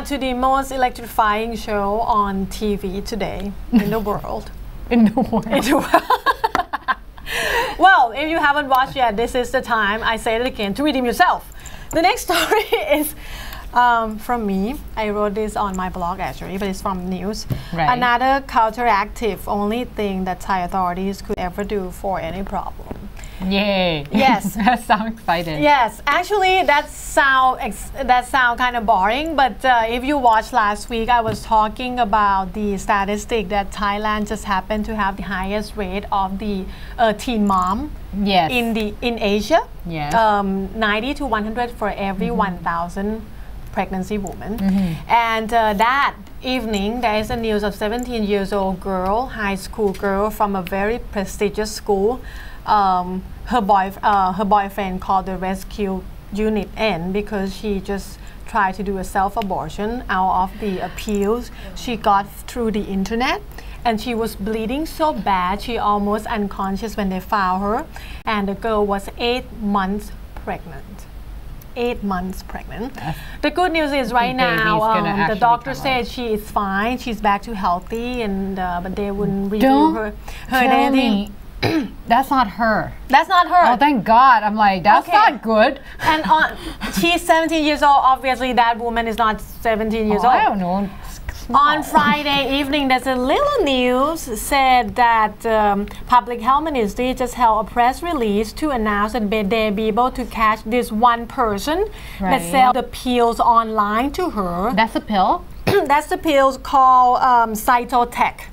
to the most electrifying show on TV today in the world. In the world. Well, if you haven't watched yet, this is the time, I say it again, to redeem yourself. The next story is from me. I wrote this on my blog actually, but it's from news. Right. Another counteractive, only thing that Thai authorities could ever do for any problem. Yay. Yes. That sounds exciting. Yes, actually that sound kind of boring, but if you watched last week, I was talking about the statistic that Thailand just happened to have the highest rate of the teen mom Yes. in Asia. Yes. 90 to 100 for every 1,000 pregnancy woman. And that evening, there is a news of 17-year-old girl, high school girl from a very prestigious school. Her boyfriend called the rescue unit in because she just tried to do a self-abortion out of the appeals she got through the internet. And she was bleeding so bad, she almost unconscious when they found her. And the girl was 8 months pregnant. 8 months pregnant. The good news is right now, the doctor said she is fine. She's back to healthy, and but they wouldn't review her identity. That's not her. That's not her. Oh, thank God. I'm like, that's not good. And she's 17 years old. Obviously, that woman is not 17 years old. I don't know. On Friday evening, there's a little news said that Public Health Ministry just held a press release to announce that they'll be able to catch this one person that sells the pills online to her. That's a pill? That's the pills called Cytotec.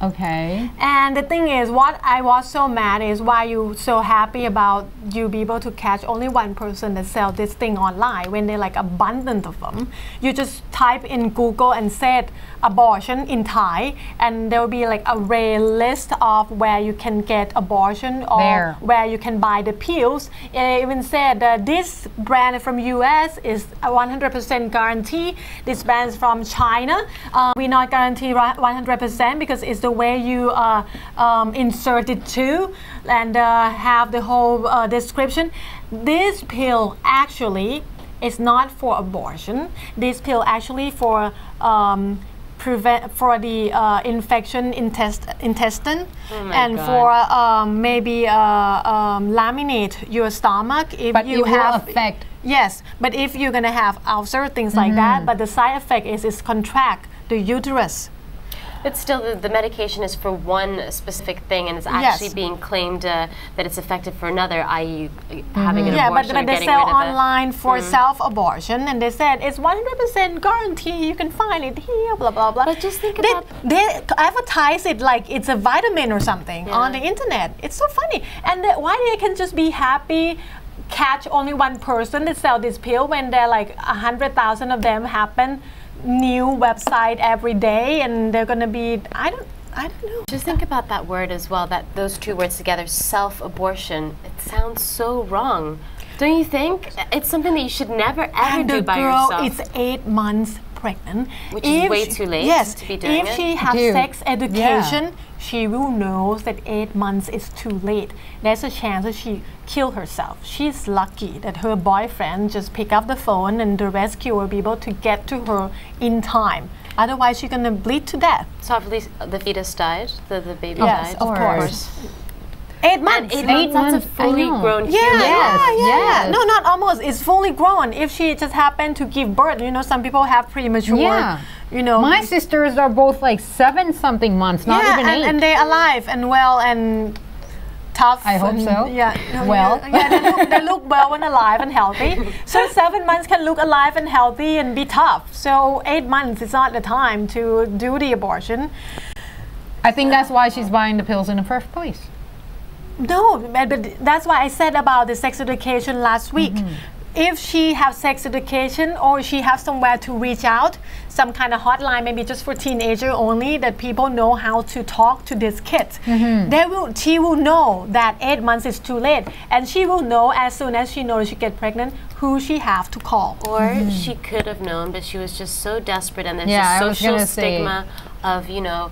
Okay. And the thing is, what I was so mad is why you so happy about you be able to catch only one person that sells this thing online when they're like abundant of them. You just type in Google and said abortion in Thai, and there will be like a rare list of where you can get abortion or where you can buy the pills. It even said that this brand from US is a 100% guarantee. This brand is from China. We not guarantee 100% because it's the way you insert it to and have the whole description. This pill actually is not for abortion. This pill actually for for the infection intestine and for maybe laminate your stomach if but you it have will affect. Yes, but if you're gonna have ulcer, things like that, but the side effect is it's contract the uterus. But still, the medication is for one specific thing, and it's actually being claimed that it's effective for another, i.e. having an abortion but they sell online for self-abortion, and they said it's 100% guarantee, you can find it here, blah, blah, blah. But just think about... They advertise it like it's a vitamin or something on the internet. It's so funny. And why they can just be happy catch only one person that sell this pill when there are like 100,000 of them happen new website every day, and they're gonna be I don't know. Just think about that word as well, that those two words together, self-abortion. It sounds so wrong. Don't you think? It's something that you should never ever do by yourself. And the girl is 8 months pregnant. Which is way too late to be doing it. If she has sex education, she will know that 8 months is too late. There's a chance that she kill herself. She's lucky that her boyfriend just pick up the phone and the rescue will be able to get to her in time. Otherwise, she's gonna bleed to death. So at least the fetus died, the baby died? Yes, of course. 8 months. 8 months, that's a fully grown human. Yeah. No, not almost. It's fully grown. If she just happened to give birth, you know, some people have premature, you know. My sisters are both like 7-something months, not even 8. And they're alive and well and tough. I hope so. Well. They look well and alive and healthy. So 7 months can look alive and healthy and be tough. So 8 months is not the time to do the abortion. I think that's why she's buying the pills in the first place. No, but that's why I said about the sex education last week. If she has sex education or she has somewhere to reach out, some kind of hotline, maybe just for teenager only, that people know how to talk to these kids, she will know that 8 months is too late, and she will know as soon as she knows she get pregnant who she have to call. Or she could have known, but she was just so desperate, and there's just social stigma of, you know,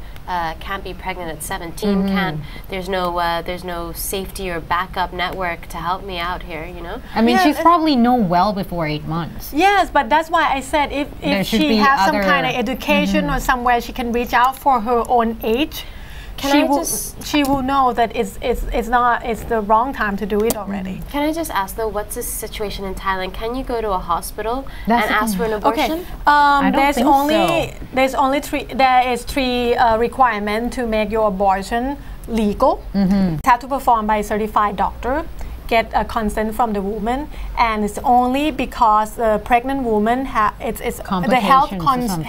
can't be pregnant at 17, can't, there's no safety or backup network to help me out here, you know? I mean, she's probably know well before 8 months. Yes, but that's why I said if should she be has some other- kind of education or somewhere she can reach out for her own age, she will know that it's the wrong time to do it already. Can I just ask though, what's the situation in Thailand? Can you go to a hospital That's and the ask thing. for an abortion? I don't think so. There's only three requirements to make your abortion legal. It has to perform by a certified doctor, get a consent from the woman, and it's only because the pregnant woman it's the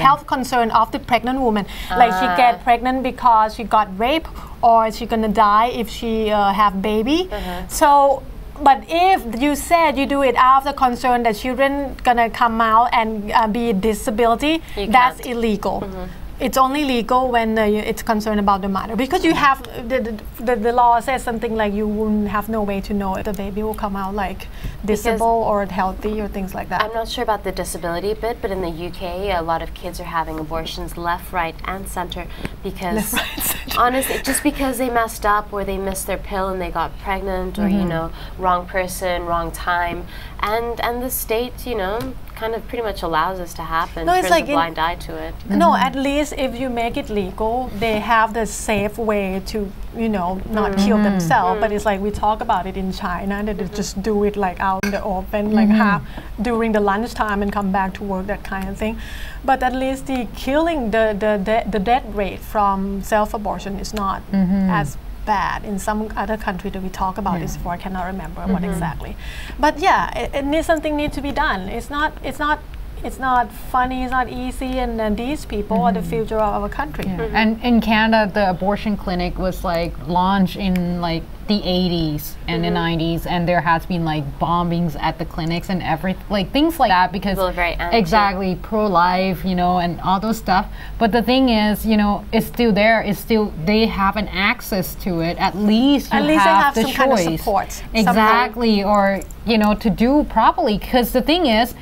health concern of the pregnant woman. Like she get pregnant because she got raped, or she's gonna die if she have baby. So. But if you said you do it out of the concern that children gonna come out and be disability, that's illegal. It's only legal when it's concerned about the mother, because you have the law says something like you wouldn't have no way to know if the baby will come out like disabled or healthy or things like that. I'm not sure about the disability bit, but in the UK, a lot of kids are having abortions left, right, and center because, honestly, just because they messed up or they missed their pill and they got pregnant, or you know, wrong person, wrong time, and the state, you know, kind of pretty much allows this to happen. No, it's turns like a blind eye to it. No, at least if you make it legal, they have the safe way to, you know, not kill themselves. But it's like we talk about it in China, that they just do it like out in the open, like half during the lunchtime and come back to work, that kind of thing. But at least the killing, the death rate from self-abortion is not as bad in some other country that we talk about this before. I cannot remember what exactly. But yeah, it needs something needs to be done. It's not funny, it's not easy, and these people are the future of our country. And in Canada, the abortion clinic was like launched in like the 80s and the 90s, and there has been like bombings at the clinics and like things like that, because People are very anti. exactly pro-life, you know, and all those stuff. But the thing is, you know, it's still there. It's still, they have an access to it. At least you At least they have the some choice. kind of support. Exactly, or you know, to do properly. Because the thing is,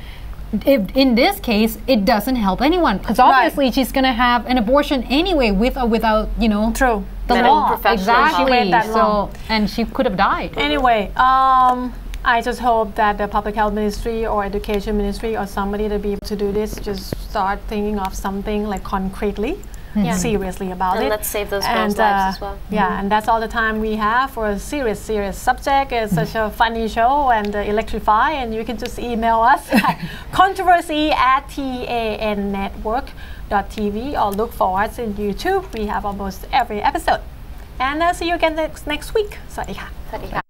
if in this case, it doesn't help anyone, because obviously she's going to have an abortion anyway, with or without, you know, True. the Medical law. professional Exactly. She waited that So, long. and she could have died. Anyway, I just hope that the public health ministry or education ministry or somebody to be able to do this just start thinking of something like concretely, seriously about And it. let's save those girls' lives as well. Yeah, and that's all the time we have for a serious subject. It's such a funny show and electrify, and you can just email us at controversy@TANnetwork.tv, or look for us in YouTube. We have almost every episode. And see you again next week. สวัสดีค่ะ